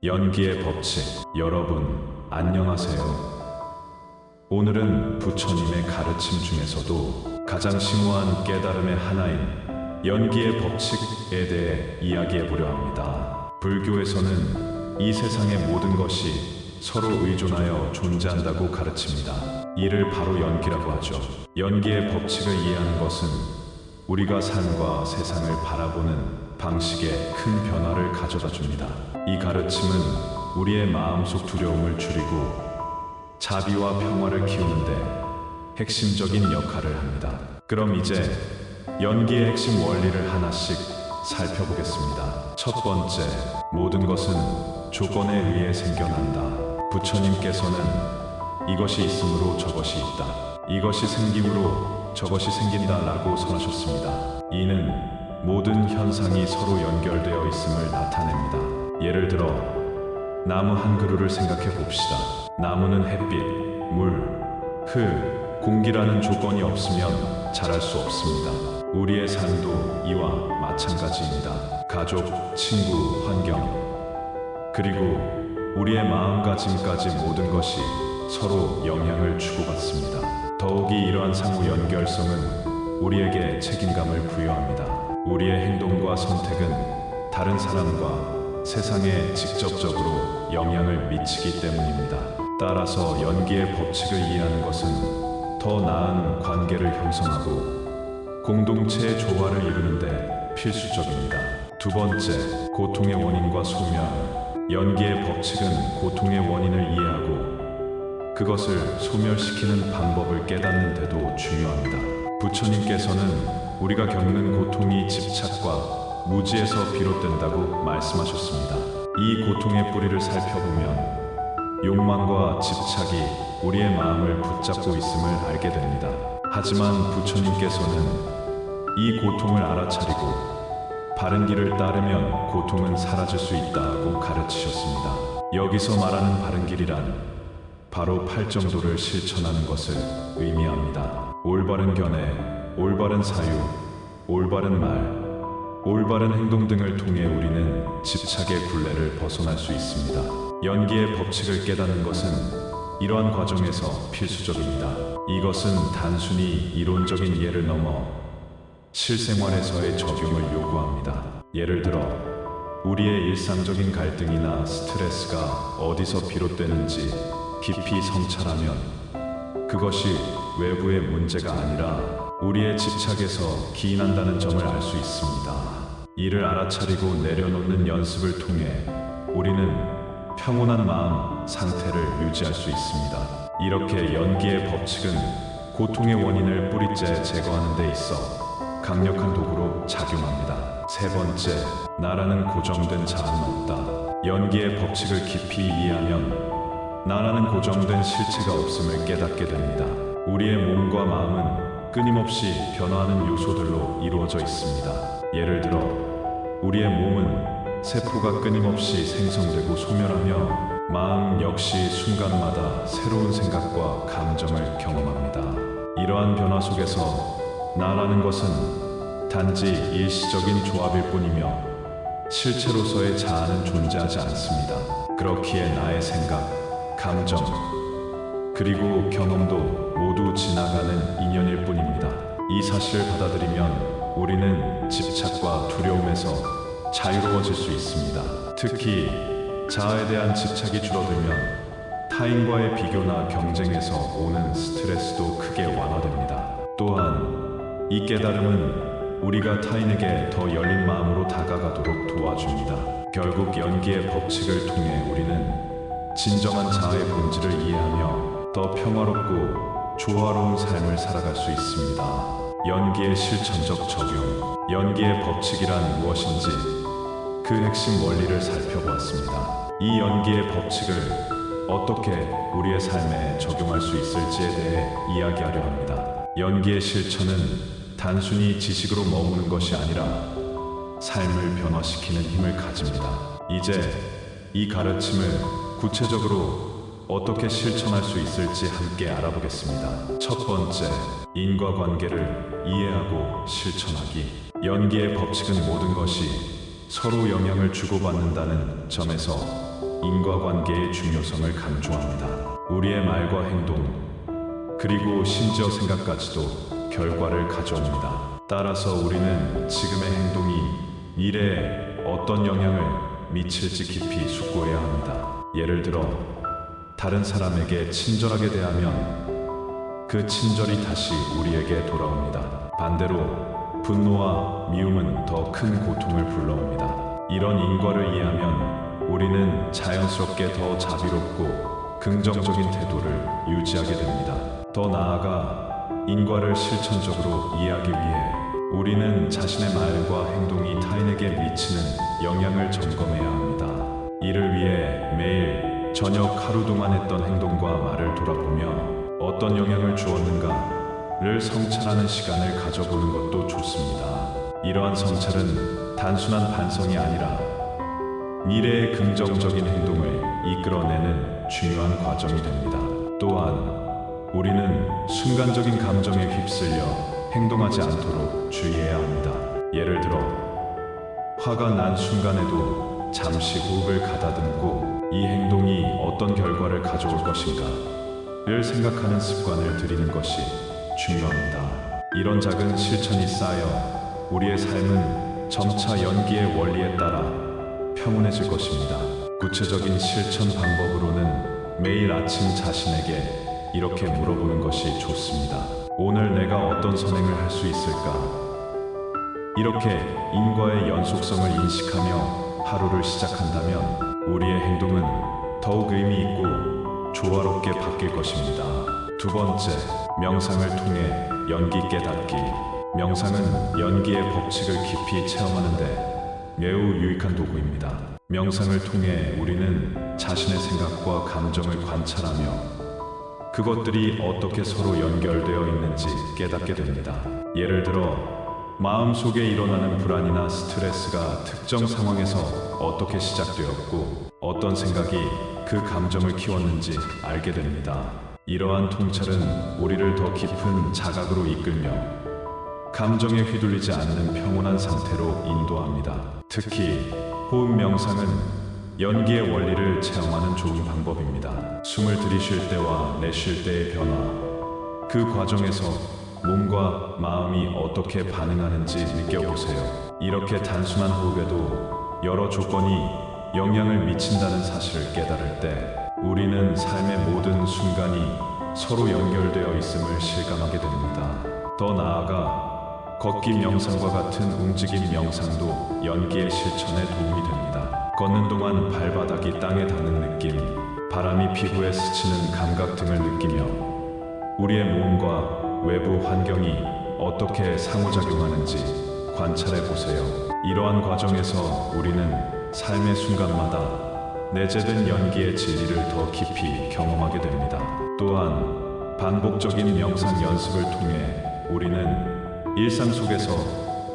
연기의 법칙. 여러분, 안녕하세요. 오늘은 부처님의 가르침 중에서도 가장 심오한 깨달음의 하나인 연기의 법칙에 대해 이야기해 보려 합니다. 불교에서는 이 세상의 모든 것이 서로 의존하여 존재한다고 가르칩니다. 이를 바로 연기라고 하죠. 연기의 법칙을 이해하는 것은 우리가 삶과 세상을 바라보는 방식에 큰 변화를 가져다 줍니다. 이 가르침은 우리의 마음속 두려움을 줄이고 자비와 평화를 키우는데 핵심적인 역할을 합니다. 그럼 이제 연기의 핵심 원리를 하나씩 살펴보겠습니다. 첫 번째, 모든 것은 조건에 의해 생겨난다. 부처님께서는 이것이 있으므로 저것이 있다, 이것이 생김으로 저것이 생긴다 라고 선하셨습니다. 이는 모든 현상이 서로 연결되어 있음을 나타냅니다. 예를 들어 나무 한 그루를 생각해 봅시다. 나무는 햇빛, 물, 흙, 공기라는 조건이 없으면 자랄 수 없습니다. 우리의 삶도 이와 마찬가지입니다. 가족, 친구, 환경, 그리고 우리의 마음가짐까지 모든 것이 서로 영향을 주고받습니다. 더욱이 이러한 상호 연결성은 우리에게 책임감을 부여합니다. 우리의 행동과 선택은 다른 사람과 세상에 직접적으로 영향을 미치기 때문입니다. 따라서 연기의 법칙을 이해하는 것은 더 나은 관계를 형성하고 공동체의 조화를 이루는데 필수적입니다. 두 번째, 고통의 원인과 소멸. 연기의 법칙은 고통의 원인을 이해하고 그것을 소멸시키는 방법을 깨닫는 데도 중요합니다. 부처님께서는 우리가 겪는 고통이 집착과 무지에서 비롯된다고 말씀하셨습니다. 이 고통의 뿌리를 살펴보면 욕망과 집착이 우리의 마음을 붙잡고 있음을 알게 됩니다. 하지만 부처님께서는 이 고통을 알아차리고 바른 길을 따르면 고통은 사라질 수 있다고 가르치셨습니다. 여기서 말하는 바른 길이란 바로 팔정도를 실천하는 것을 의미합니다. 올바른 견해, 올바른 사유, 올바른 말, 올바른 행동 등을 통해 우리는 집착의 굴레를 벗어날 수 있습니다. 연기의 법칙을 깨닫는 것은 이러한 과정에서 필수적입니다. 이것은 단순히 이론적인 이해를 넘어 실생활에서의 적용을 요구합니다. 예를 들어 우리의 일상적인 갈등이나 스트레스가 어디서 비롯되는지 깊이 성찰하면 그것이 외부의 문제가 아니라 우리의 집착에서 기인한다는 점을 알 수 있습니다. 이를 알아차리고 내려놓는 연습을 통해 우리는 평온한 마음 상태를 유지할 수 있습니다. 이렇게 연기의 법칙은 고통의 원인을 뿌리째 제거하는 데 있어 강력한 도구로 작용합니다. 세 번째, 나라는 고정된 자아는 없다. 연기의 법칙을 깊이 이해하면 나라는 고정된 실체가 없음을 깨닫게 됩니다. 우리의 몸과 마음은 끊임없이 변화하는 요소들로 이루어져 있습니다. 예를 들어 우리의 몸은 세포가 끊임없이 생성되고 소멸하며 마음 역시 순간마다 새로운 생각과 감정을 경험합니다. 이러한 변화 속에서 나라는 것은 단지 일시적인 조합일 뿐이며 실체로서의 자아는 존재하지 않습니다. 그렇기에 나의 생각, 감정, 그리고 경험도 모두 지나가는 인연일 뿐입니다. 이 사실을 받아들이면 우리는 집착과 두려움에서 자유로워질 수 있습니다. 특히 자아에 대한 집착이 줄어들면 타인과의 비교나 경쟁에서 오는 스트레스도 크게 완화됩니다. 또한 이 깨달음은 우리가 타인에게 더 열린 마음으로 다가가도록 도와줍니다. 결국 연기의 법칙을 통해 우리는 진정한 자아의 본질을 이해하며 더 평화롭고 조화로운 삶을 살아갈 수 있습니다. 연기의 실천적 적용. 연기의 법칙이란 무엇인지 그 핵심 원리를 살펴보았습니다. 이 연기의 법칙을 어떻게 우리의 삶에 적용할 수 있을지에 대해 이야기하려 합니다. 연기의 실천은 단순히 지식으로 머무는 것이 아니라 삶을 변화시키는 힘을 가집니다. 이제 이 가르침을 구체적으로 어떻게 실천할 수 있을지 함께 알아보겠습니다. 첫 번째, 인과관계를 이해하고 실천하기. 연기의 법칙은 모든 것이 서로 영향을 주고받는다는 점에서 인과관계의 중요성을 강조합니다. 우리의 말과 행동, 그리고 심지어 생각까지도 결과를 가져옵니다. 따라서 우리는 지금의 행동이 미래에 어떤 영향을 미칠지 깊이 숙고해야 합니다. 예를 들어 다른 사람에게 친절하게 대하면 그 친절이 다시 우리에게 돌아옵니다. 반대로 분노와 미움은 더 큰 고통을 불러옵니다. 이런 인과를 이해하면 우리는 자연스럽게 더 자비롭고 긍정적인 태도를 유지하게 됩니다. 더 나아가 인과를 실천적으로 이해하기 위해 우리는 자신의 말과 행동이 타인에게 미치는 영향을 점검해야 합니다. 이를 위해 매일 저녁 하루 동안 했던 행동과 말을 돌아보며 어떤 영향을 주었는가를 성찰하는 시간을 가져보는 것도 좋습니다. 이러한 성찰은 단순한 반성이 아니라 미래의 긍정적인 행동을 이끌어내는 중요한 과정이 됩니다. 또한 우리는 순간적인 감정에 휩쓸려 행동하지 않도록 주의해야 합니다. 예를 들어 화가 난 순간에도 잠시 호흡을 가다듬고 이 행동이 어떤 결과를 가져올 것인가를 생각하는 습관을 들이는 것이 중요합니다. 이런 작은 실천이 쌓여 우리의 삶은 점차 연기의 원리에 따라 평온해질 것입니다. 구체적인 실천 방법으로는 매일 아침 자신에게 이렇게 물어보는 것이 좋습니다. 오늘 내가 어떤 선행을 할 수 있을까? 이렇게 인과의 연속성을 인식하며 하루를 시작한다면 우리의 행동은 더욱 의미 있고 조화롭게 바뀔 것입니다. 두 번째, 명상을 통해 연기 깨닫기. 명상은 연기의 법칙을 깊이 체험하는데 매우 유익한 도구입니다. 명상을 통해 우리는 자신의 생각과 감정을 관찰하며 그것들이 어떻게 서로 연결되어 있는지 깨닫게 됩니다. 예를 들어 마음속에 일어나는 불안이나 스트레스가 특정 상황에서 어떻게 시작되었고 어떤 생각이 그 감정을 키웠는지 알게 됩니다. 이러한 통찰은 우리를 더 깊은 자각으로 이끌며 감정에 휘둘리지 않는 평온한 상태로 인도합니다. 특히 호흡 명상은 연기의 원리를 체험하는 좋은 방법입니다. 숨을 들이쉴 때와 내쉴 때의 변화, 그 과정에서 몸과 마음이 어떻게 반응하는지 느껴보세요. 이렇게 단순한 호흡에도 여러 조건이 영향을 미친다는 사실을 깨달을 때 우리는 삶의 모든 순간이 서로 연결되어 있음을 실감하게 됩니다. 더 나아가 걷기 명상과 같은 움직임 명상도 연기의 실천에 도움이 됩니다. 걷는 동안 발바닥이 땅에 닿는 느낌, 바람이 피부에 스치는 감각 등을 느끼며 우리의 몸과 외부 환경이 어떻게 상호작용하는지 관찰해 보세요. 이러한 과정에서 우리는 삶의 순간마다 내재된 연기의 진리를 더 깊이 경험하게 됩니다. 또한 반복적인 명상 연습을 통해 우리는 일상 속에서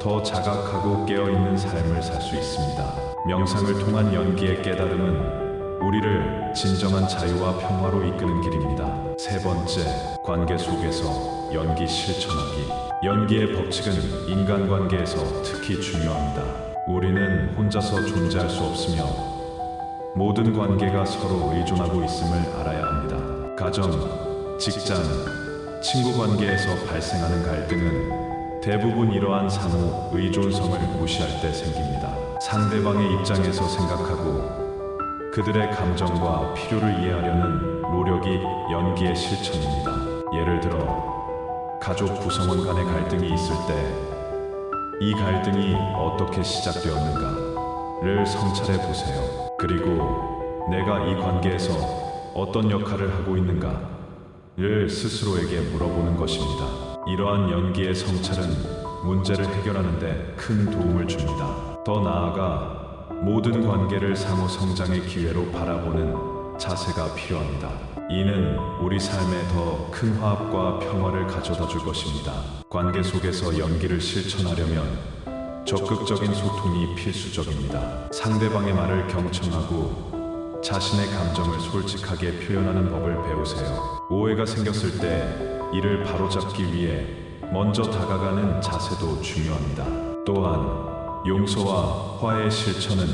더 자각하고 깨어있는 삶을 살 수 있습니다. 명상을 통한 연기의 깨달음은 우리를 진정한 자유와 평화로 이끄는 길입니다. 세 번째, 관계 속에서 연기 실천하기. 연기의 법칙은 인간관계에서 특히 중요합니다. 우리는 혼자서 존재할 수 없으며 모든 관계가 서로 의존하고 있음을 알아야 합니다. 가정, 직장, 친구 관계에서 발생하는 갈등은 대부분 이러한 상호 의존성을 무시할 때 생깁니다. 상대방의 입장에서 생각하고 그들의 감정과 필요를 이해하려는 노력이 연기의 실천입니다. 예를 들어 가족 구성원 간의 갈등이 있을 때 이 갈등이 어떻게 시작되었는가를 성찰해 보세요. 그리고 내가 이 관계에서 어떤 역할을 하고 있는가를 스스로에게 물어보는 것입니다. 이러한 연기의 성찰은 문제를 해결하는 데 큰 도움을 줍니다. 더 나아가 모든 관계를 상호 성장의 기회로 바라보는 자세가 필요합니다. 이는 우리 삶에 더 큰 화합과 평화를 가져다 줄 것입니다. 관계 속에서 연기를 실천하려면 적극적인 소통이 필수적입니다. 상대방의 말을 경청하고 자신의 감정을 솔직하게 표현하는 법을 배우세요. 오해가 생겼을 때 이를 바로잡기 위해 먼저 다가가는 자세도 중요합니다. 또한 용서와 화해의 실천은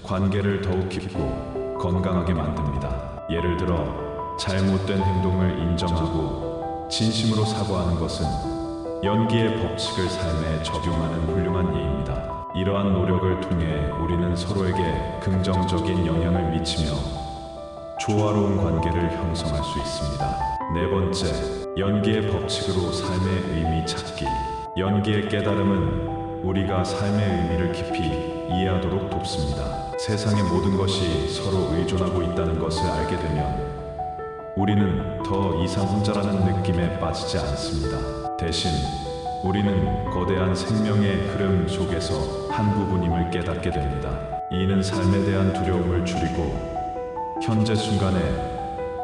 관계를 더욱 깊고 건강하게 만듭니다. 예를 들어 잘못된 행동을 인정하고 진심으로 사과하는 것은 연기의 법칙을 삶에 적용하는 훌륭한 예입니다. 이러한 노력을 통해 우리는 서로에게 긍정적인 영향을 미치며 조화로운 관계를 형성할 수 있습니다. 네 번째, 연기의 법칙으로 삶의 의미 찾기. 연기의 깨달음은 우리가 삶의 의미를 깊이 이해하도록 돕습니다. 세상의 모든 것이 서로 의존하고 있다는 것을 알게 되면 우리는 더 이상 혼자라는 느낌에 빠지지 않습니다. 대신 우리는 거대한 생명의 흐름 속에서 한 부분임을 깨닫게 됩니다. 이는 삶에 대한 두려움을 줄이고 현재 순간에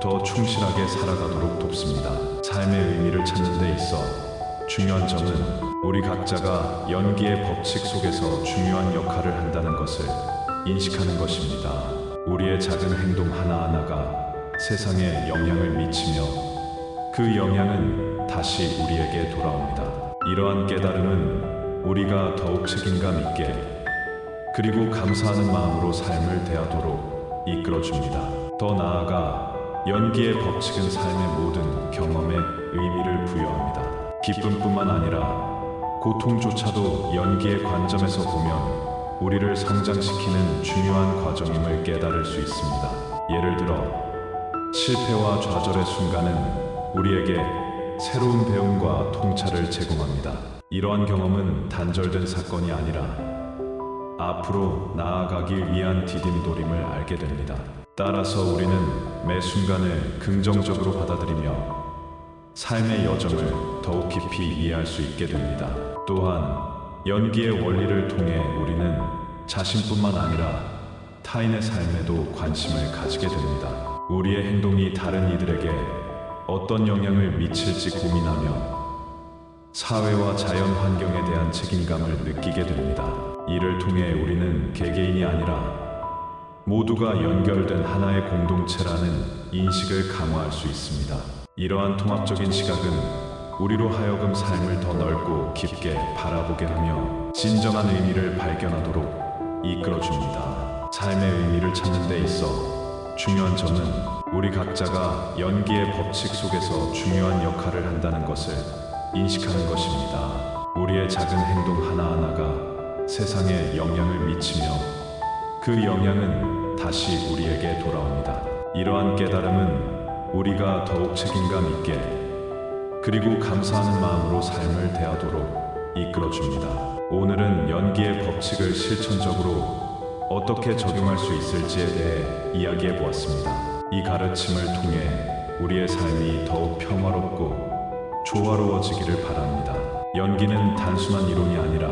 더 충실하게 살아가도록 돕습니다. 삶의 의미를 찾는 데 있어 중요한 점은 우리 각자가 연기의 법칙 속에서 중요한 역할을 한다는 것을 인식하는 것입니다. 우리의 작은 행동 하나하나가 세상에 영향을 미치며 그 영향은 다시 우리에게 돌아옵니다. 이러한 깨달음은 우리가 더욱 책임감 있게 그리고 감사하는 마음으로 삶을 대하도록 이끌어줍니다. 더 나아가 연기의 법칙은 삶의 모든 경험에 의미를 부여합니다. 기쁨뿐만 아니라 고통조차도 연기의 관점에서 보면 우리를 성장시키는 중요한 과정임을 깨달을 수 있습니다. 예를 들어 실패와 좌절의 순간은 우리에게 새로운 배움과 통찰을 제공합니다. 이러한 경험은 단절된 사건이 아니라 앞으로 나아가기 위한 디딤돌임을 알게 됩니다. 따라서 우리는 매 순간을 긍정적으로 받아들이며 삶의 여정을 더욱 깊이 이해할 수 있게 됩니다. 또한 연기의 원리를 통해 우리는 자신뿐만 아니라 타인의 삶에도 관심을 가지게 됩니다. 우리의 행동이 다른 이들에게 어떤 영향을 미칠지 고민하며 사회와 자연 환경에 대한 책임감을 느끼게 됩니다. 이를 통해 우리는 개개인이 아니라 모두가 연결된 하나의 공동체라는 인식을 강화할 수 있습니다. 이러한 통합적인 시각은 우리로 하여금 삶을 더 넓고 깊게 바라보게 하며 진정한 의미를 발견하도록 이끌어줍니다. 삶의 의미를 찾는 데 있어 중요한 점은 우리 각자가 연기의 법칙 속에서 중요한 역할을 한다는 것을 인식하는 것입니다. 우리의 작은 행동 하나하나가 세상에 영향을 미치며 그 영향은 다시 우리에게 돌아옵니다. 이러한 깨달음은 우리가 더욱 책임감 있게 그리고 감사하는 마음으로 삶을 대하도록 이끌어줍니다. 오늘은 연기의 법칙을 실천적으로 어떻게 적용할 수 있을지에 대해 이야기해 보았습니다. 이 가르침을 통해 우리의 삶이 더욱 평화롭고 조화로워지기를 바랍니다. 연기는 단순한 이론이 아니라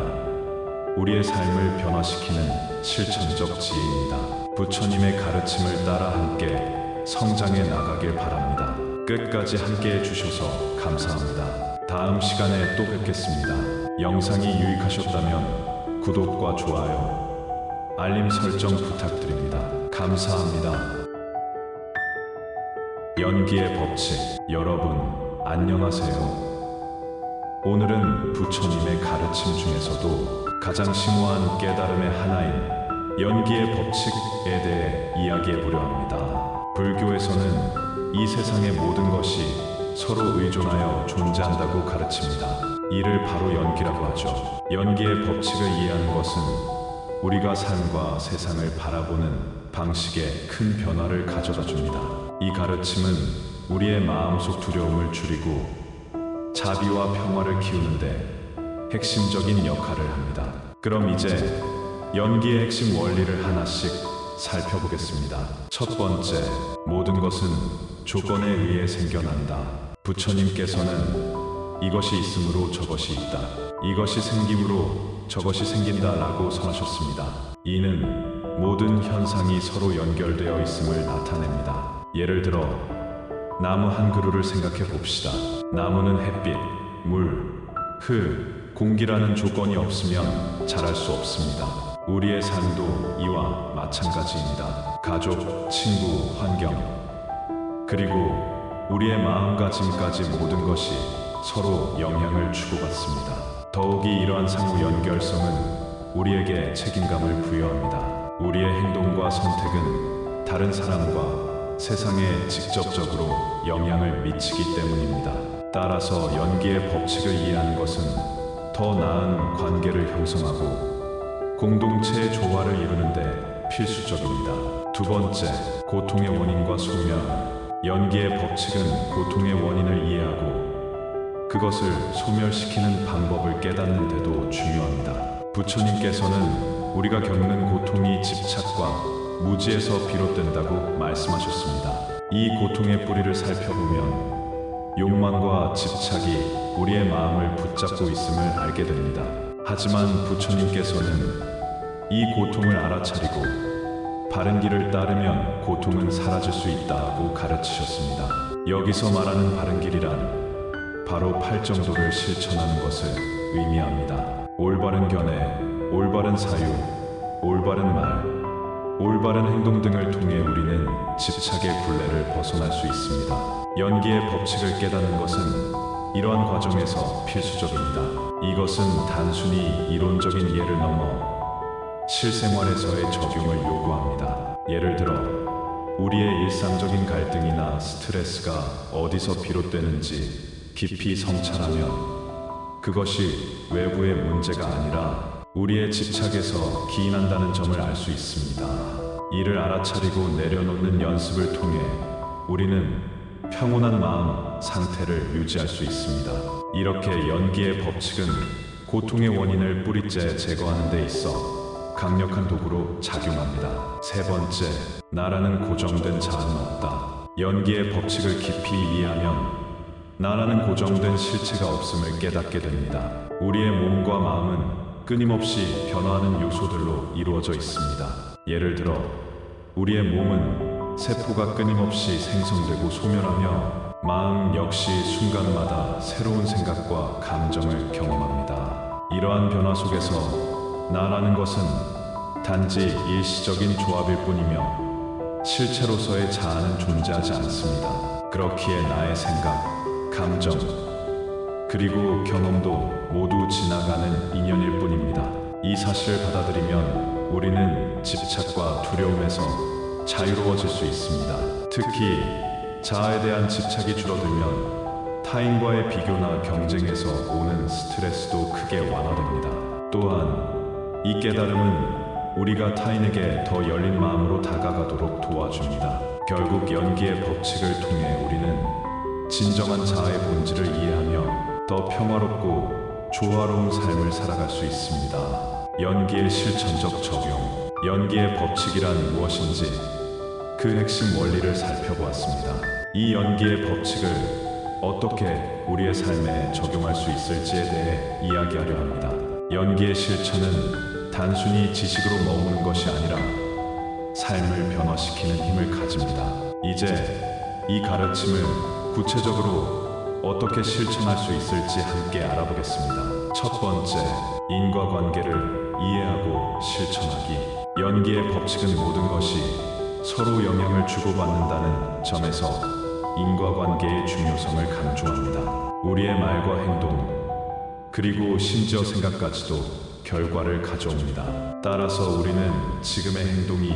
우리의 삶을 변화시키는 실천적 지혜입니다. 부처님의 가르침을 따라 함께 성장해 나가길 바랍니다. 끝까지 함께 해주셔서 감사합니다. 다음 시간에 또 뵙겠습니다. 영상이 유익하셨다면 구독과 좋아요, 알림 설정 부탁드립니다. 감사합니다. 연기의 법칙. 여러분, 안녕하세요. 오늘은 부처님의 가르침 중에서도 가장 심오한 깨달음의 하나인 연기의 법칙에 대해 이야기해 보려 합니다. 불교에서는 이 세상의 모든 것이 서로 의존하여 존재한다고 가르칩니다. 이를 바로 연기라고 하죠. 연기의 법칙을 이해하는 것은 우리가 삶과 세상을 바라보는 방식에 큰 변화를 가져다 줍니다. 이 가르침은 우리의 마음속 두려움을 줄이고 자비와 평화를 키우는데 핵심적인 역할을 합니다. 그럼 이제 연기의 핵심 원리를 하나씩 살펴보겠습니다. 첫 번째, 모든 것은 조건에 의해 생겨난다. 부처님께서는 이것이 있으므로 저것이 있다, 이것이 생김으로 저것이 생긴다 라고 선하셨습니다. 이는 모든 현상이 서로 연결되어 있음을 나타냅니다. 예를 들어 나무 한 그루를 생각해 봅시다. 나무는 햇빛, 물, 공기라는 조건이 없으면 자랄 수 없습니다. 우리의 삶도 이와 마찬가지입니다. 가족, 친구, 환경, 그리고 우리의 마음가짐까지 모든 것이 서로 영향을 주고받습니다. 더욱이 이러한 상호 연결성은 우리에게 책임감을 부여합니다. 우리의 행동과 선택은 다른 사람과 세상에 직접적으로 영향을 미치기 때문입니다. 따라서 연기의 법칙을 이해하는 것은 더 나은 관계를 형성하고 공동체의 조화를 이루는데 필수적입니다. 두 번째, 고통의 원인과 소멸. 연기의 법칙은 고통의 원인을 이해하고 그것을 소멸시키는 방법을 깨닫는 데도 중요합니다. 부처님께서는 우리가 겪는 고통이 집착과 무지에서 비롯된다고 말씀하셨습니다. 이 고통의 뿌리를 살펴보면 욕망과 집착이 우리의 마음을 붙잡고 있음을 알게 됩니다. 하지만 부처님께서는 이 고통을 알아차리고 바른 길을 따르면 고통은 사라질 수 있다고 가르치셨습니다. 여기서 말하는 바른 길이란 바로 팔정도를 실천하는 것을 의미합니다. 올바른 견해, 올바른 사유, 올바른 말, 올바른 행동 등을 통해 우리는 집착의 굴레를 벗어날 수 있습니다. 연기의 법칙을 깨닫는 것은 이러한 과정에서 필수적입니다. 이것은 단순히 이론적인 이해를 넘어 실생활에서의 적용을 요구합니다. 예를 들어 우리의 일상적인 갈등이나 스트레스가 어디서 비롯되는지 깊이 성찰하면 그것이 외부의 문제가 아니라 우리의 집착에서 기인한다는 점을 알 수 있습니다. 이를 알아차리고 내려놓는 연습을 통해 우리는 평온한 마음 상태를 유지할 수 있습니다. 이렇게 연기의 법칙은 고통의 원인을 뿌리째 제거하는 데 있어 강력한 도구로 작용합니다. 세 번째, 나라는 고정된 자아는 없다. 연기의 법칙을 깊이 이해하면 나라는 고정된 실체가 없음을 깨닫게 됩니다. 우리의 몸과 마음은 끊임없이 변화하는 요소들로 이루어져 있습니다. 예를 들어 우리의 몸은 세포가 끊임없이 생성되고 소멸하며 마음 역시 순간마다 새로운 생각과 감정을 경험합니다. 이러한 변화 속에서 나라는 것은 단지 일시적인 조합일 뿐이며 실체로서의 자아는 존재하지 않습니다. 그렇기에 나의 생각, 감정, 그리고 경험도 모두 지나가는 인연일 뿐입니다. 이 사실을 받아들이면 우리는 집착과 두려움에서 자유로워질 수 있습니다. 특히 자아에 대한 집착이 줄어들면 타인과의 비교나 경쟁에서 오는 스트레스도 크게 완화됩니다. 또한 이 깨달음은 우리가 타인에게 더 열린 마음으로 다가가도록 도와줍니다. 결국 연기의 법칙을 통해 우리는 진정한 자아의 본질을 이해하며 더 평화롭고 조화로운 삶을 살아갈 수 있습니다. 연기의 실천적 적용. 연기의 법칙이란 무엇인지 그 핵심 원리를 살펴보았습니다. 이 연기의 법칙을 어떻게 우리의 삶에 적용할 수 있을지에 대해 이야기하려 합니다. 연기의 실천은 단순히 지식으로 머무는 것이 아니라 삶을 변화시키는 힘을 가집니다. 이제 이 가르침을 구체적으로 어떻게 실천할 수 있을지 함께 알아보겠습니다. 첫 번째, 인과관계를 이해하고 실천하기. 연기의 법칙은 모든 것이 서로 영향을 주고받는다는 점에서 인과관계의 중요성을 강조합니다. 우리의 말과 행동, 그리고 심지어 생각까지도 결과를 가져옵니다. 따라서 우리는 지금의 행동이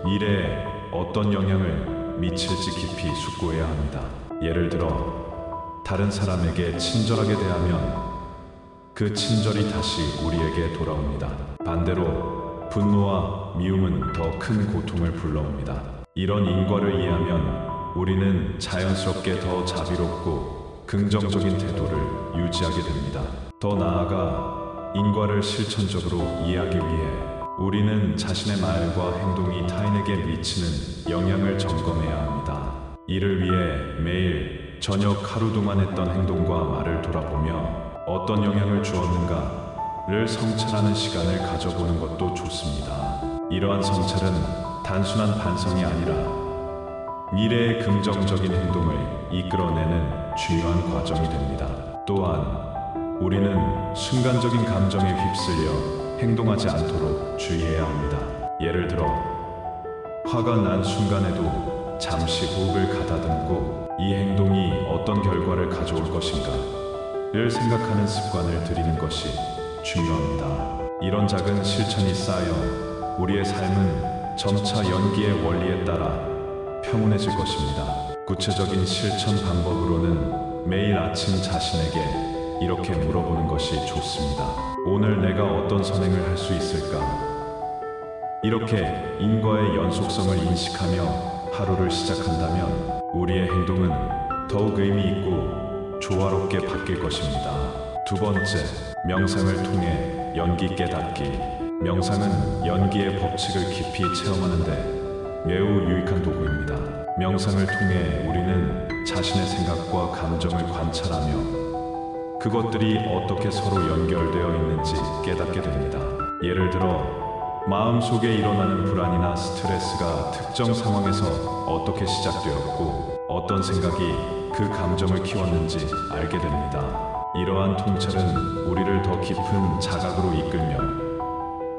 미래에 어떤 영향을 미칠지 깊이 숙고해야 합니다. 예를 들어 다른 사람에게 친절하게 대하면 그 친절이 다시 우리에게 돌아옵니다. 반대로 분노와 미움은 더 큰 고통을 불러옵니다. 이런 인과를 이해하면 우리는 자연스럽게 더 자비롭고 긍정적인 태도를 유지하게 됩니다. 더 나아가 인과를 실천적으로 이해하기 위해 우리는 자신의 말과 행동이 타인에게 미치는 영향을 점검해야 합니다. 이를 위해 매일 저녁 하루 동안 했던 행동과 말을 돌아보며 어떤 영향을 주었는가를 성찰하는 시간을 가져보는 것도 좋습니다. 이러한 성찰은 단순한 반성이 아니라 미래의 긍정적인 행동을 이끌어내는 중요한 과정이 됩니다. 또한 우리는 순간적인 감정에 휩쓸려 행동하지 않도록 주의해야 합니다. 예를 들어 화가 난 순간에도 잠시 호흡을 가다듬고 이 행동이 어떤 결과를 가져올 것인가를 생각하는 습관을 들이는 것이 중요합니다. 이런 작은 실천이 쌓여 우리의 삶은 점차 연기의 원리에 따라 평온해질 것입니다. 구체적인 실천 방법으로는 매일 아침 자신에게 이렇게 물어보는 것이 좋습니다. 오늘 내가 어떤 선행을 할 수 있을까? 이렇게 인과의 연속성을 인식하며 하루를 시작한다면 우리의 행동은 더욱 의미 있고 조화롭게 바뀔 것입니다. 두 번째, 명상을 통해 연기 깨닫기. 명상은 연기의 법칙을 깊이 체험하는데 매우 유익한 도구입니다. 명상을 통해 우리는 자신의 생각과 감정을 관찰하며 그것들이 어떻게 서로 연결되어 있는지 깨닫게 됩니다. 예를 들어 마음속에 일어나는 불안이나 스트레스가 특정 상황에서 어떻게 시작되었고 어떤 생각이 그 감정을 키웠는지 알게 됩니다. 이러한 통찰은 우리를 더 깊은 자각으로 이끌며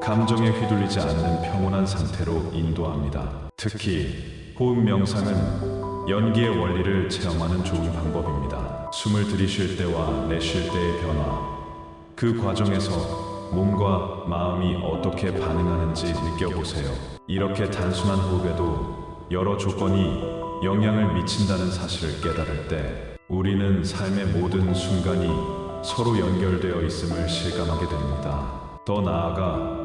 감정에 휘둘리지 않는 평온한 상태로 인도합니다. 특히 호흡 명상은 연기의 원리를 체험하는 좋은 방법입니다. 숨을 들이쉴 때와 내쉴 때의 변화, 그 과정에서 몸과 마음이 어떻게 반응하는지 느껴보세요. 이렇게 단순한 호흡에도 여러 조건이 영향을 미친다는 사실을 깨달을 때 우리는 삶의 모든 순간이 서로 연결되어 있음을 실감하게 됩니다. 더 나아가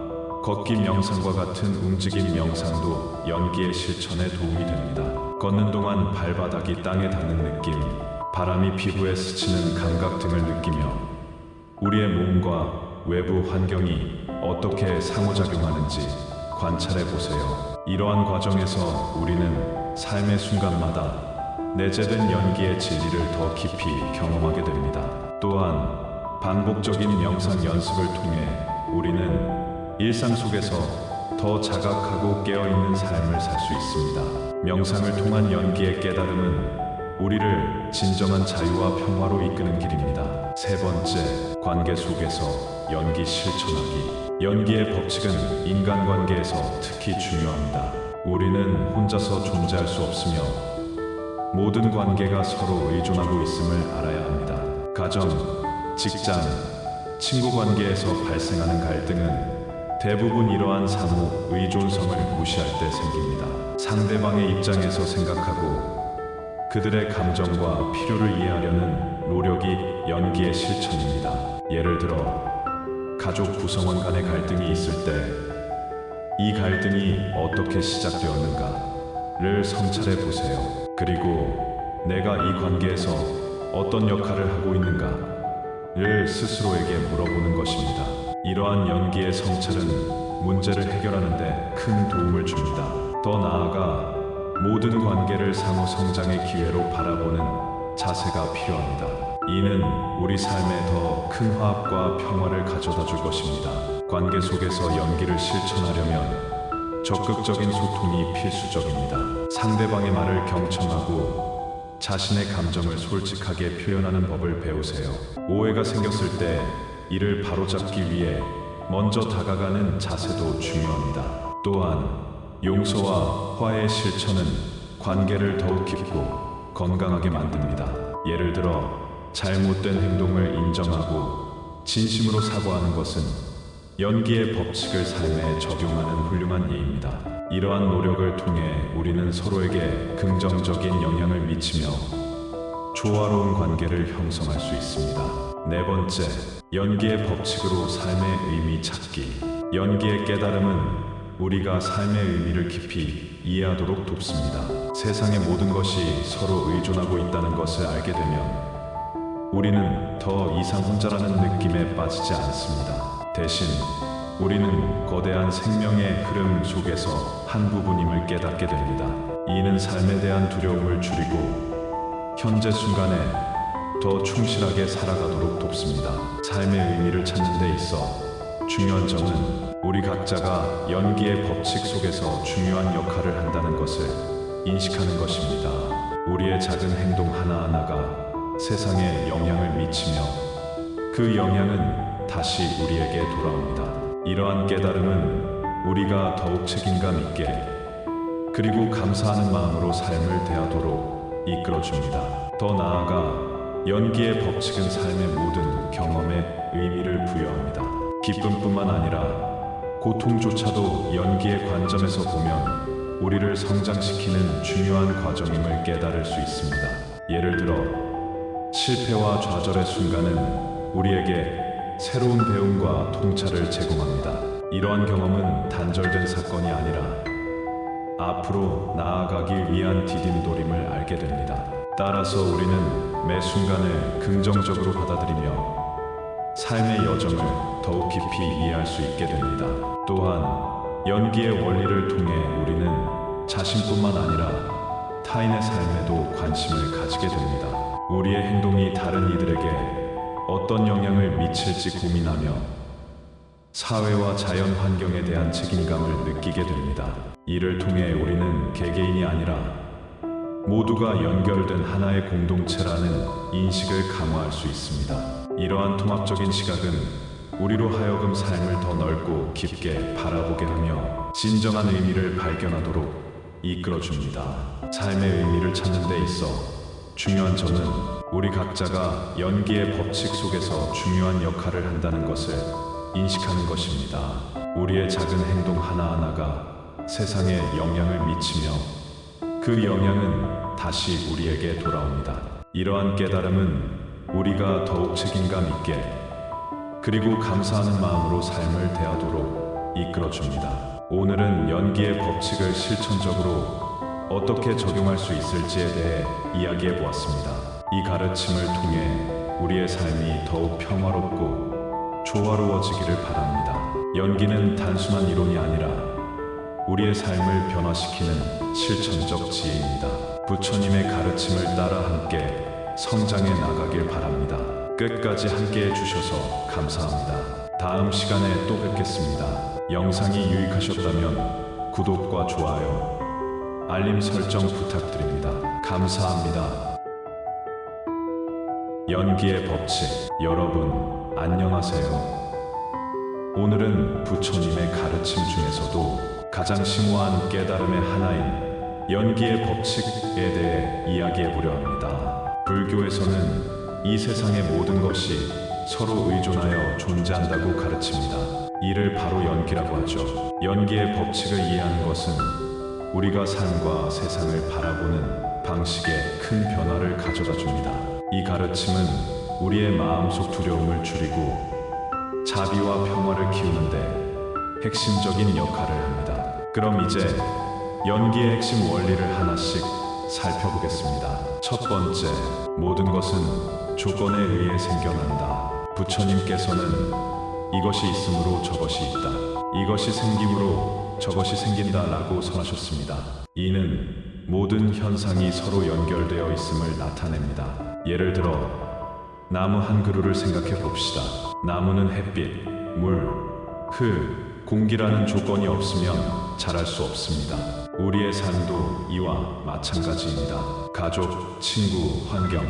걷기 명상과 같은 움직임 명상도 연기의 실천에 도움이 됩니다. 걷는 동안 발바닥이 땅에 닿는 느낌, 바람이 피부에 스치는 감각 등을 느끼며 우리의 몸과 외부 환경이 어떻게 상호작용하는지 관찰해 보세요. 이러한 과정에서 우리는 삶의 순간마다 내재된 연기의 진리를 더 깊이 경험하게 됩니다. 또한 반복적인 명상 연습을 통해 우리는 일상 속에서 더 자각하고 깨어있는 삶을 살 수 있습니다. 명상을 통한 연기의 깨달음은 우리를 진정한 자유와 평화로 이끄는 길입니다. 세 번째, 관계 속에서 연기 실천하기. 연기의 법칙은 인간관계에서 특히 중요합니다. 우리는 혼자서 존재할 수 없으며 모든 관계가 서로 의존하고 있음을 알아야 합니다. 가정, 직장, 친구 관계에서 발생하는 갈등은 대부분 이러한 상호 의존성을 무시할 때 생깁니다. 상대방의 입장에서 생각하고 그들의 감정과 필요를 이해하려는 노력이 연기의 실천입니다. 예를 들어 가족 구성원 간의 갈등이 있을 때 이 갈등이 어떻게 시작되었는가를 성찰해 보세요. 그리고 내가 이 관계에서 어떤 역할을 하고 있는가를 스스로에게 물어보는 것입니다. 이러한 연기의 성찰은 문제를 해결하는 데 큰 도움을 줍니다. 더 나아가 모든 관계를 상호 성장의 기회로 바라보는 자세가 필요합니다. 이는 우리 삶에 더 큰 화합과 평화를 가져다 줄 것입니다. 관계 속에서 연기를 실천하려면 적극적인 소통이 필수적입니다. 상대방의 말을 경청하고 자신의 감정을 솔직하게 표현하는 법을 배우세요. 오해가 생겼을 때 이를 바로잡기 위해 먼저 다가가는 자세도 중요합니다. 또한 용서와 화해의 실천은 관계를 더욱 깊고 건강하게 만듭니다. 예를 들어 잘못된 행동을 인정하고 진심으로 사과하는 것은 연기의 법칙을 삶에 적용하는 훌륭한 예입니다. 이러한 노력을 통해 우리는 서로에게 긍정적인 영향을 미치며 조화로운 관계를 형성할 수 있습니다. 네 번째, 연기의 법칙으로 삶의 의미 찾기. 연기의 깨달음은 우리가 삶의 의미를 깊이 이해하도록 돕습니다. 세상의 모든 것이 서로 의존하고 있다는 것을 알게 되면 우리는 더 이상 혼자라는 느낌에 빠지지 않습니다. 대신 우리는 거대한 생명의 흐름 속에서 한 부분임을 깨닫게 됩니다. 이는 삶에 대한 두려움을 줄이고 현재 순간에 더 충실하게 살아가도록 돕습니다. 삶의 의미를 찾는 데 있어 중요한 점은 우리 각자가 연기의 법칙 속에서 중요한 역할을 한다는 것을 인식하는 것입니다. 우리의 작은 행동 하나하나가 세상에 영향을 미치며 그 영향은 다시 우리에게 돌아옵니다. 이러한 깨달음은 우리가 더욱 책임감 있게 그리고 감사하는 마음으로 삶을 대하도록 이끌어줍니다. 더 나아가 연기의 법칙은 삶의 모든 경험에 의미를 부여합니다. 기쁨뿐만 아니라 고통조차도 연기의 관점에서 보면 우리를 성장시키는 중요한 과정임을 깨달을 수 있습니다. 예를 들어 실패와 좌절의 순간은 우리에게 새로운 배움과 통찰을 제공합니다. 이러한 경험은 단절된 사건이 아니라 앞으로 나아가기 위한 디딤돌임을 알게 됩니다. 따라서 우리는 매 순간을 긍정적으로 받아들이며 삶의 여정을 더욱 깊이 이해할 수 있게 됩니다. 또한 연기의 원리를 통해 우리는 자신뿐만 아니라 타인의 삶에도 관심을 가지게 됩니다. 우리의 행동이 다른 이들에게 어떤 영향을 미칠지 고민하며 사회와 자연 환경에 대한 책임감을 느끼게 됩니다. 이를 통해 우리는 개개인이 아니라 모두가 연결된 하나의 공동체라는 인식을 강화할 수 있습니다. 이러한 통합적인 시각은 우리로 하여금 삶을 더 넓고 깊게 바라보게 하며 진정한 의미를 발견하도록 이끌어줍니다. 삶의 의미를 찾는 데 있어 중요한 점은 우리 각자가 연기의 법칙 속에서 중요한 역할을 한다는 것을 인식하는 것입니다. 우리의 작은 행동 하나하나가 세상에 영향을 미치며 그 영향은 다시 우리에게 돌아옵니다. 이러한 깨달음은 우리가 더욱 책임감 있게 그리고 감사하는 마음으로 삶을 대하도록 이끌어줍니다. 오늘은 연기의 법칙을 실천적으로 어떻게 적용할 수 있을지에 대해 이야기해 보았습니다. 이 가르침을 통해 우리의 삶이 더욱 평화롭고 조화로워지기를 바랍니다. 연기는 단순한 이론이 아니라 우리의 삶을 변화시키는 실천적 지혜입니다. 부처님의 가르침을 따라 함께 성장해 나가길 바랍니다. 끝까지 함께 해주셔서 감사합니다. 다음 시간에 또 뵙겠습니다. 영상이 유익하셨다면 구독과 좋아요, 알림 설정 부탁드립니다. 감사합니다. 연기의 법칙. 여러분, 안녕하세요. 오늘은 부처님의 가르침 중에서도 가장 심오한 깨달음의 하나인 연기의 법칙에 대해 이야기해 보려 합니다. 불교에서는 이 세상의 모든 것이 서로 의존하여 존재한다고 가르칩니다. 이를 바로 연기라고 하죠. 연기의 법칙을 이해하는 것은 우리가 삶과 세상을 바라보는 방식에 큰 변화를 가져다 줍니다. 이 가르침은 우리의 마음속 두려움을 줄이고 자비와 평화를 키우는데 핵심적인 역할을 합니다. 그럼 이제 연기의 핵심 원리를 하나씩 살펴보겠습니다. 첫 번째, 모든 것은 조건에 의해 생겨난다. 부처님께서는 이것이 있으므로 저것이 있다, 이것이 생김으로 저것이 생긴다라고 선하셨습니다. 이는 모든 현상이 서로 연결되어 있음을 나타냅니다. 예를 들어 나무 한 그루를 생각해 봅시다. 나무는 햇빛, 물, 흙, 공기라는 조건이 없으면 자랄 수 없습니다. 우리의 삶도 이와 마찬가지입니다. 가족, 친구, 환경,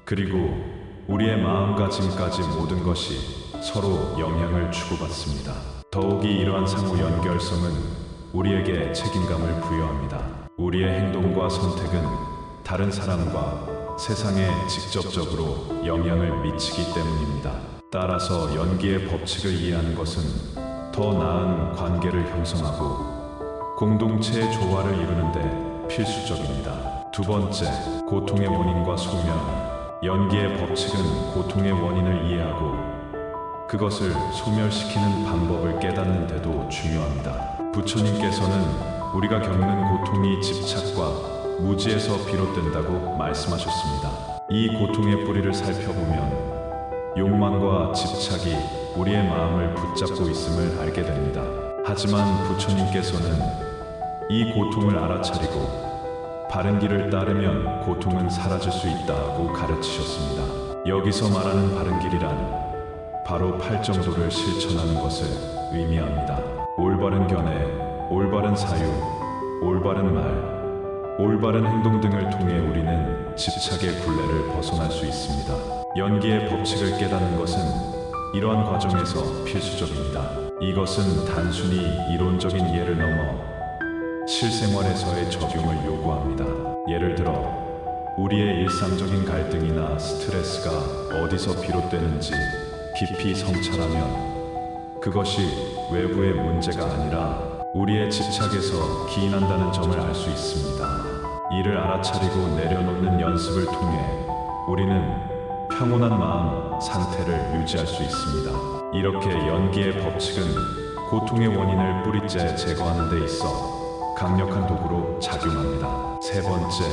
그리고 우리의 마음가짐까지 모든 것이 서로 영향을 주고받습니다. 더욱이 이러한 상호 연결성은 우리에게 책임감을 부여합니다. 우리의 행동과 선택은 다른 사람과 세상에 직접적으로 영향을 미치기 때문입니다. 따라서 연기의 법칙을 이해하는 것은 더 나은 관계를 형성하고 공동체의 조화를 이루는데 필수적입니다. 두 번째, 고통의 원인과 소멸. 연기의 법칙은 고통의 원인을 이해하고 그것을 소멸시키는 방법을 깨닫는 데도 중요합니다. 부처님께서는 우리가 겪는 고통이 집착과 무지에서 비롯된다고 말씀하셨습니다. 이 고통의 뿌리를 살펴보면 욕망과 집착이 우리의 마음을 붙잡고 있음을 알게 됩니다. 하지만 부처님께서는 이 고통을 알아차리고 바른 길을 따르면 고통은 사라질 수 있다고 가르치셨습니다. 여기서 말하는 바른 길이란 바로 팔정도를 실천하는 것을 의미합니다. 올바른 견해, 올바른 사유, 올바른 말, 올바른 행동 등을 통해 우리는 집착의 굴레를 벗어날 수 있습니다. 연기의 법칙을 깨닫는 것은 이러한 과정에서 필수적입니다. 이것은 단순히 이론적인 예를 넘어 실생활에서의 적용을 요구합니다. 예를 들어 우리의 일상적인 갈등이나 스트레스가 어디서 비롯되는지 깊이 성찰하면 그것이 외부의 문제가 아니라 우리의 집착에서 기인한다는 점을 알 수 있습니다. 이를 알아차리고 내려놓는 연습을 통해 우리는 평온한 마음 상태를 유지할 수 있습니다. 이렇게 연기의 법칙은 고통의 원인을 뿌리째 제거하는 데 있어 강력한 도구로 작용합니다. 세 번째,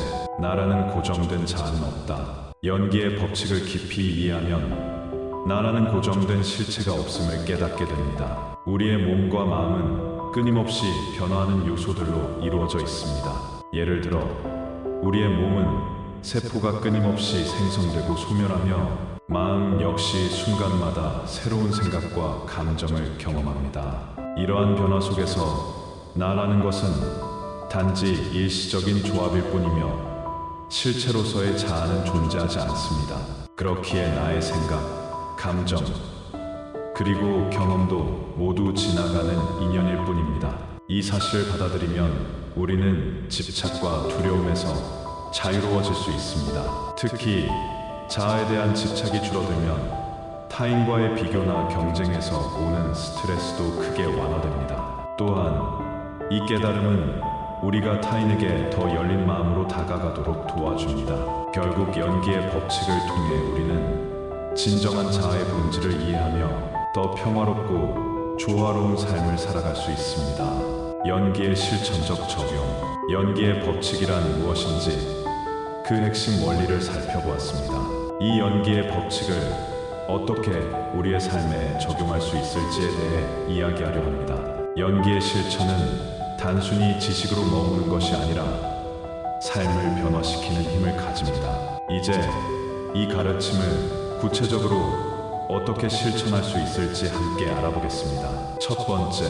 나라는 고정된 자아는 없다. 연기의 법칙을 깊이 이해하면 나라는 고정된 실체가 없음을 깨닫게 됩니다. 우리의 몸과 마음은 끊임없이 변화하는 요소들로 이루어져 있습니다. 예를 들어 우리의 몸은 세포가 끊임없이 생성되고 소멸하며 마음 역시 순간마다 새로운 생각과 감정을 경험합니다. 이러한 변화 속에서 나라는 것은 단지 일시적인 조합일 뿐이며 실체로서의 자아는 존재하지 않습니다. 그렇기에 나의 생각, 감정, 그리고 경험도 모두 지나가는 인연일 뿐입니다. 이 사실을 받아들이면 우리는 집착과 두려움에서 자유로워질 수 있습니다. 특히 자아에 대한 집착이 줄어들면 타인과의 비교나 경쟁에서 오는 스트레스도 크게 완화됩니다. 또한 이 깨달음은 우리가 타인에게 더 열린 마음으로 다가가도록 도와줍니다. 결국 연기의 법칙을 통해 우리는 진정한 자아의 본질을 이해하며 더 평화롭고 조화로운 삶을 살아갈 수 있습니다. 연기의 실천적 적용. 연기의 법칙이란 무엇인지 그 핵심 원리를 살펴보았습니다. 이 연기의 법칙을 어떻게 우리의 삶에 적용할 수 있을지에 대해 이야기하려 합니다. 연기의 실천은 단순히 지식으로 머무는 것이 아니라 삶을 변화시키는 힘을 가집니다. 이제 이 가르침을 구체적으로 어떻게 실천할 수 있을지 함께 알아보겠습니다. 첫 번째,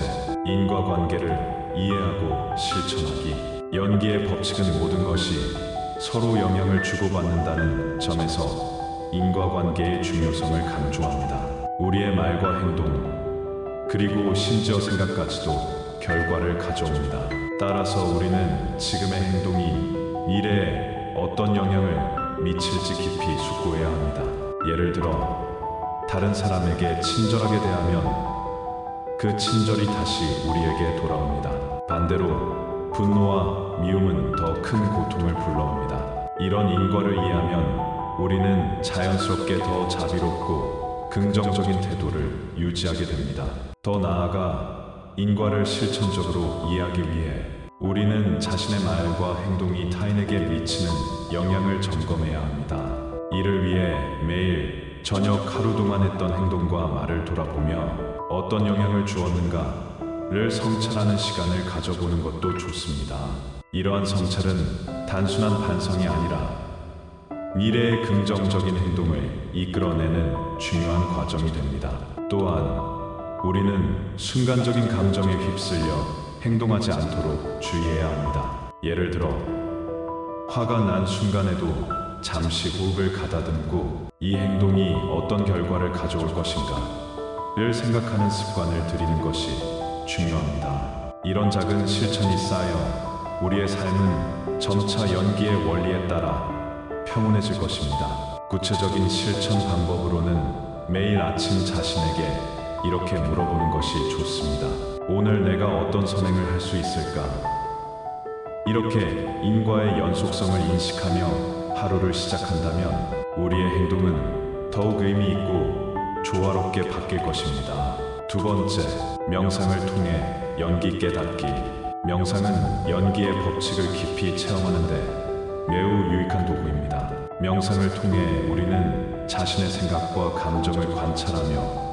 인과관계를 이해하고 실천하기. 연기의 법칙은 모든 것이 서로 영향을 주고받는다는 점에서 인과관계의 중요성을 강조합니다. 우리의 말과 행동, 그리고 심지어 생각까지도 결과를 가져옵니다. 따라서 우리는 지금의 행동이 미래에 어떤 영향을 미칠지 깊이 숙고해야 합니다. 예를 들어 다른 사람에게 친절하게 대하면 그 친절이 다시 우리에게 돌아옵니다. 반대로 분노와 미움은 더 큰 고통을 불러옵니다. 이런 인과를 이해하면 우리는 자연스럽게 더 자비롭고 긍정적인 태도를 유지하게 됩니다. 더 나아가 인과를 실천적으로 이해하기 위해 우리는 자신의 말과 행동이 타인에게 미치는 영향을 점검해야 합니다. 이를 위해 매일 저녁 하루 동안 했던 행동과 말을 돌아보며 어떤 영향을 주었는가를 성찰하는 시간을 가져보는 것도 좋습니다. 이러한 성찰은 단순한 반성이 아니라 미래의 긍정적인 행동을 이끌어내는 중요한 과정이 됩니다. 또한 우리는 순간적인 감정에 휩쓸려 행동하지 않도록 주의해야 합니다. 예를 들어 화가 난 순간에도 잠시 호흡을 가다듬고 이 행동이 어떤 결과를 가져올 것인가를 생각하는 습관을 들이는 것이 중요합니다. 이런 작은 실천이 쌓여 우리의 삶은 점차 연기의 원리에 따라 평온해질 것입니다. 구체적인 실천 방법으로는 매일 아침 자신에게 이렇게 물어보는 것이 좋습니다. 오늘 내가 어떤 선행을 할 수 있을까? 이렇게 인과의 연속성을 인식하며 하루를 시작한다면 우리의 행동은 더욱 의미 있고 조화롭게 바뀔 것입니다. 두 번째, 명상을 통해 연기 깨닫기. 명상은 연기의 법칙을 깊이 체험하는데 매우 유익한 도구입니다. 명상을 통해 우리는 자신의 생각과 감정을 관찰하며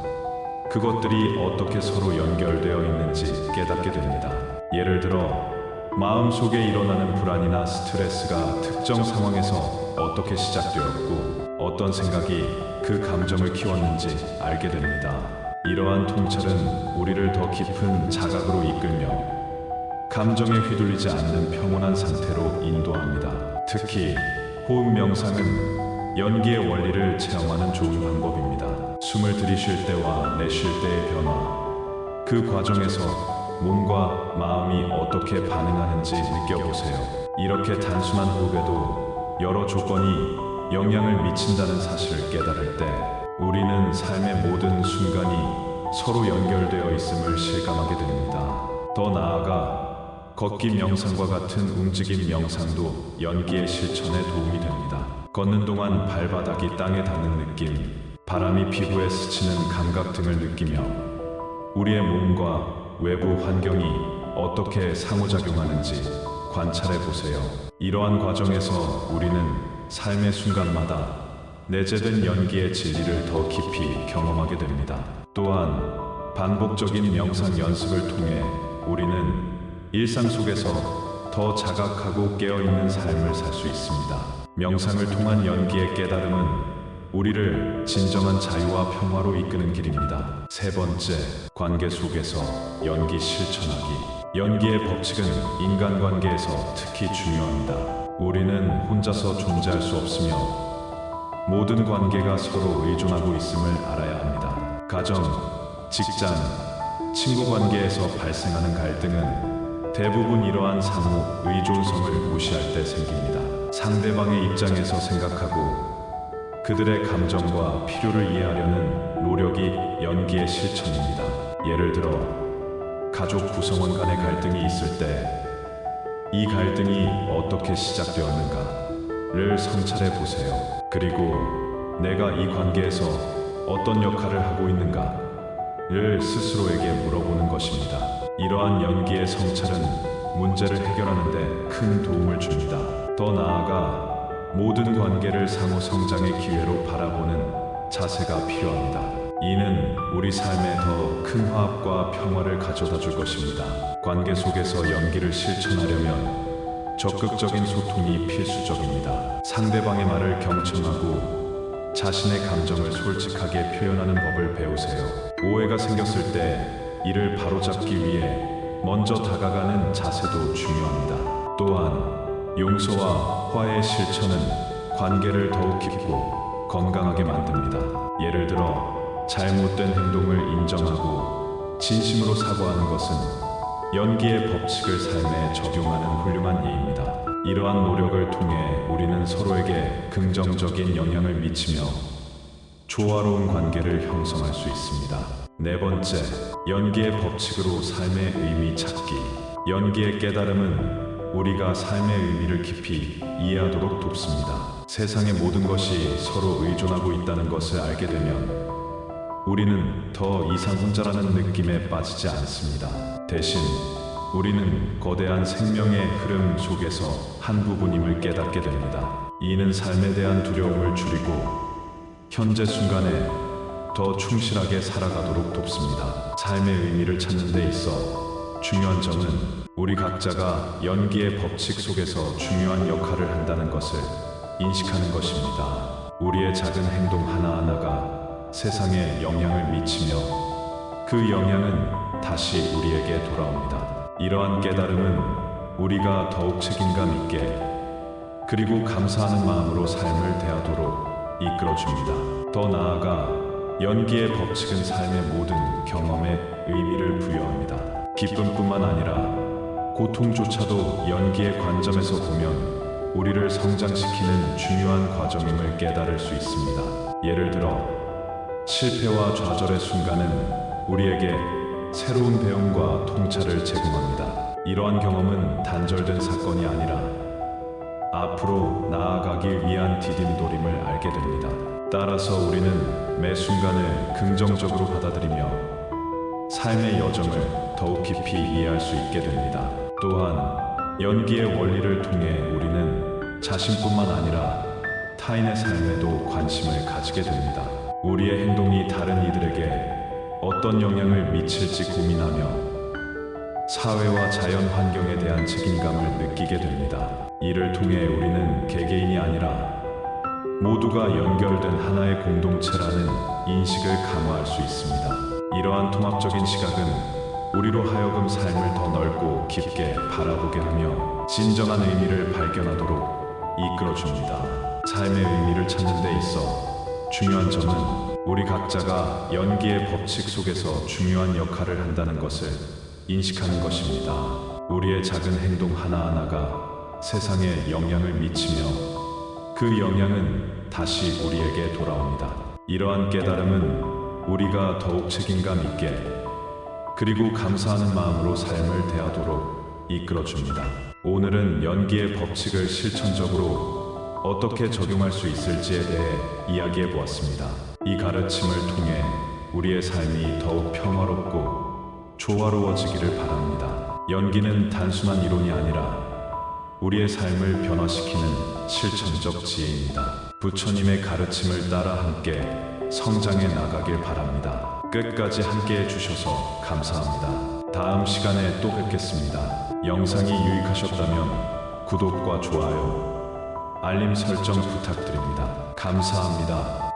그것들이 어떻게 서로 연결되어 있는지 깨닫게 됩니다. 예를 들어 마음속에 일어나는 불안이나 스트레스가 특정 상황에서 어떻게 시작되었고 어떤 생각이 그 감정을 키웠는지 알게 됩니다. 이러한 통찰은 우리를 더 깊은 자각으로 이끌며 감정에 휘둘리지 않는 평온한 상태로 인도합니다. 특히 호흡 명상은 연기의 원리를 체험하는 좋은 방법입니다. 숨을 들이쉴 때와 내쉴 때의 변화, 그 과정에서 몸과 마음이 어떻게 반응하는지 느껴보세요. 이렇게 단순한 호흡에도 여러 조건이 영향을 미친다는 사실을 깨달을 때 우리는 삶의 모든 순간이 서로 연결되어 있음을 실감하게 됩니다. 더 나아가 걷기 명상과 같은 움직임 명상도 연기의 실천에 도움이 됩니다. 걷는 동안 발바닥이 땅에 닿는 느낌, 바람이 피부에 스치는 감각 등을 느끼며 우리의 몸과 외부 환경이 어떻게 상호작용하는지 관찰해 보세요. 이러한 과정에서 우리는 삶의 순간마다 내재된 연기의 진리를 더 깊이 경험하게 됩니다. 또한 반복적인 명상 연습을 통해 우리는 일상 속에서 더 자각하고 깨어있는 삶을 살 수 있습니다. 명상을 통한 연기의 깨달음은 우리를 진정한 자유와 평화로 이끄는 길입니다. 세 번째, 관계 속에서 연기 실천하기. 연기의 법칙은 인간관계에서 특히 중요합니다. 우리는 혼자서 존재할 수 없으며 모든 관계가 서로 의존하고 있음을 알아야 합니다. 가정, 직장, 친구 관계에서 발생하는 갈등은 대부분 이러한 상호 의존성을 무시할 때 생깁니다. 상대방의 입장에서 생각하고 그들의 감정과 필요를 이해하려는 노력이 연기의 실천입니다. 예를 들어 가족 구성원 간의 갈등이 있을 때 이 갈등이 어떻게 시작되었는가를 성찰해 보세요. 그리고 내가 이 관계에서 어떤 역할을 하고 있는가를 스스로에게 물어보는 것입니다. 이러한 연기의 성찰은 문제를 해결하는 데 큰 도움을 줍니다. 더 나아가 모든 관계를 상호 성장의 기회로 바라보는 자세가 필요합니다. 이는 우리 삶에 더 큰 화합과 평화를 가져다 줄 것입니다. 관계 속에서 연기를 실천하려면 적극적인 소통이 필수적입니다. 상대방의 말을 경청하고 자신의 감정을 솔직하게 표현하는 법을 배우세요. 오해가 생겼을 때 이를 바로잡기 위해 먼저 다가가는 자세도 중요합니다. 또한 용서와 화해의 실천은 관계를 더욱 깊고 건강하게 만듭니다. 예를 들어 잘못된 행동을 인정하고 진심으로 사과하는 것은 연기의 법칙을 삶에 적용하는 훌륭한 예입니다. 이러한 노력을 통해 우리는 서로에게 긍정적인 영향을 미치며 조화로운 관계를 형성할 수 있습니다. 네 번째, 연기의 법칙으로 삶의 의미 찾기. 연기의 깨달음은 우리가 삶의 의미를 깊이 이해하도록 돕습니다. 세상의 모든 것이 서로 의존하고 있다는 것을 알게 되면 우리는 더 이상 혼자라는 느낌에 빠지지 않습니다. 대신 우리는 거대한 생명의 흐름 속에서 한 부분임을 깨닫게 됩니다. 이는 삶에 대한 두려움을 줄이고 현재 순간에 더 충실하게 살아가도록 돕습니다. 삶의 의미를 찾는 데 있어 중요한 점은 우리 각자가 연기의 법칙 속에서 중요한 역할을 한다는 것을 인식하는 것입니다. 우리의 작은 행동 하나하나가 세상에 영향을 미치며 그 영향은 다시 우리에게 돌아옵니다. 이러한 깨달음은 우리가 더욱 책임감 있게 그리고 감사하는 마음으로 삶을 대하도록 이끌어줍니다. 더 나아가 연기의 법칙은 삶의 모든 경험에 의미를 부여합니다. 기쁨뿐만 아니라 고통조차도 연기의 관점에서 보면 우리를 성장시키는 중요한 과정임을 깨달을 수 있습니다. 예를 들어 실패와 좌절의 순간은 우리에게 새로운 배움과 통찰을 제공합니다. 이러한 경험은 단절된 사건이 아니라 앞으로 나아가기 위한 디딤돌임을 알게 됩니다. 따라서 우리는 매 순간을 긍정적으로 받아들이며 삶의 여정을 더욱 깊이 이해할 수 있게 됩니다. 또한 연기의 원리를 통해 우리는 자신뿐만 아니라 타인의 삶에도 관심을 가지게 됩니다. 우리의 행동이 다른 이들에게 어떤 영향을 미칠지 고민하며 사회와 자연 환경에 대한 책임감을 느끼게 됩니다. 이를 통해 우리는 개개인이 아니라 모두가 연결된 하나의 공동체라는 인식을 강화할 수 있습니다. 이러한 통합적인 시각은 우리로 하여금 삶을 더 넓고 깊게 바라보게 하며 진정한 의미를 발견하도록 이끌어줍니다. 삶의 의미를 찾는 데 있어 중요한 점은 우리 각자가 연기의 법칙 속에서 중요한 역할을 한다는 것을 인식하는 것입니다. 우리의 작은 행동 하나하나가 세상에 영향을 미치며 그 영향은 다시 우리에게 돌아옵니다. 이러한 깨달음은 우리가 더욱 책임감 있게 그리고 감사하는 마음으로 삶을 대하도록 이끌어줍니다. 오늘은 연기의 법칙을 실천적으로 어떻게 적용할 수 있을지에 대해 이야기해 보았습니다. 이 가르침을 통해 우리의 삶이 더욱 평화롭고 조화로워지기를 바랍니다. 연기는 단순한 이론이 아니라 우리의 삶을 변화시키는 실천적 지혜입니다. 부처님의 가르침을 따라 함께 성장해 나가길 바랍니다. 끝까지 함께 해주셔서 감사합니다. 다음 시간에 또 뵙겠습니다. 영상이 유익하셨다면 구독과 좋아요, 알림 설정 부탁드립니다. 감사합니다.